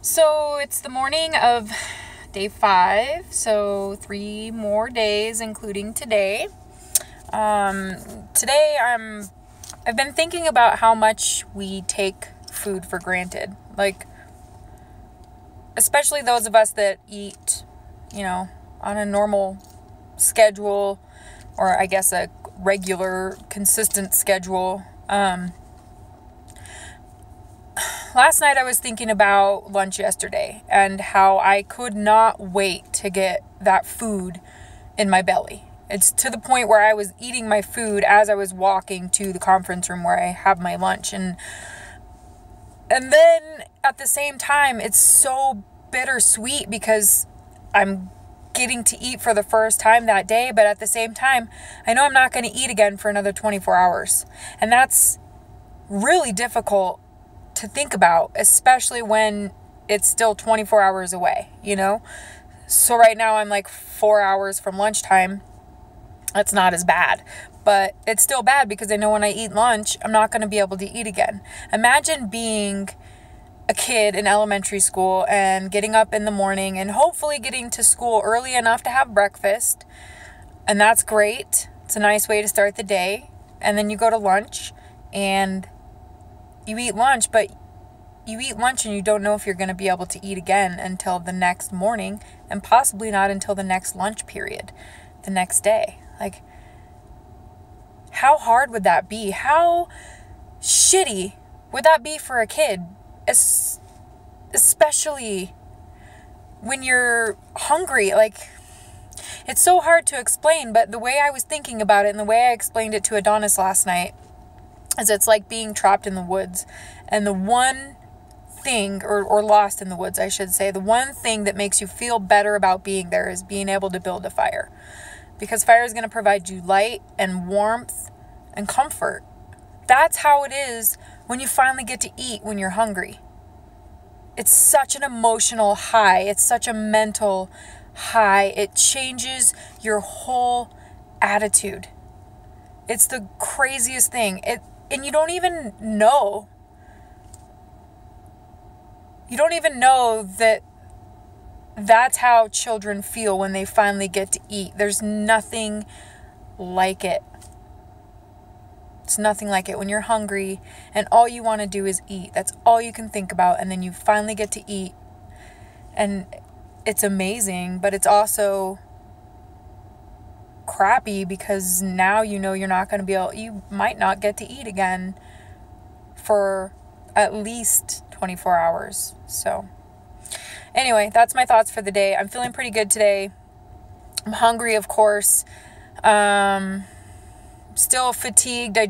So it's the morning of day 5, so 3 more days, including today. Today I've been thinking about how much we take food for granted. Like, especially those of us that eat, on a normal schedule, or I guess a regular, consistent schedule. Last night I was thinking about lunch yesterday and how I could not wait to get that food in my belly. It's to the point where I was eating my food as I was walking to the conference room where I have my lunch. And then at the same time, it's so bittersweet because I'm getting to eat for the first time that day. But at the same time, I know I'm not going to eat again for another 24 hours. And that's really difficult to think about, especially when it's still 24 hours away, So right now I'm like 4 hours from lunchtime. That's not as bad, but it's still bad because I know when I eat lunch, I'm not going to be able to eat again. Imagine being a kid in elementary school and getting up in the morning and hopefully getting to school early enough to have breakfast. And that's great. It's a nice way to start the day. And then you go to lunch and you eat lunch, but you eat lunch and you don't know if you're going to be able to eat again until the next morning, and possibly not until the next lunch period, the next day. Like, how hard would that be? How shitty would that be for a kid? Especially when you're hungry. Like, it's so hard to explain, but the way I was thinking about it and the way I explained it to Adonis last night is it's like being trapped in the woods. And the one thing, or lost in the woods, I should say, the one thing that makes you feel better about being there is being able to build a fire. Because fire is going to provide you light and warmth and comfort. That's how it is when you finally get to eat when you're hungry. It's such an emotional high. It's such a mental high. It changes your whole attitude. It's the craziest thing. And you don't even know. You don't even know that that's how children feel when they finally get to eat. There's nothing like it. It's nothing like it when you're hungry and all you want to do is eat. That's all you can think about. And then you finally get to eat. And it's amazing, but it's also crappy because now you're not going to you might not get to eat again for at least 24 hours. So anyway, that's my thoughts for the day. I'm feeling pretty good today. I'm hungry, of course. Still fatigued. I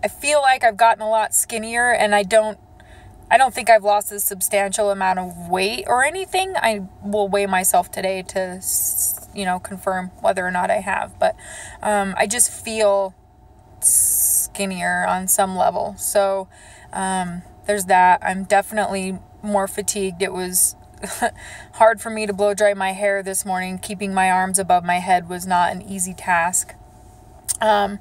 feel like I've gotten a lot skinnier, and I don't think I've lost a substantial amount of weight or anything. I will weigh myself today to, confirm whether or not I have. But I just feel skinnier on some level. So there's that. I'm definitely more fatigued. It was hard for me to blow dry my hair this morning. Keeping my arms above my head was not an easy task. And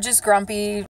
just grumpy.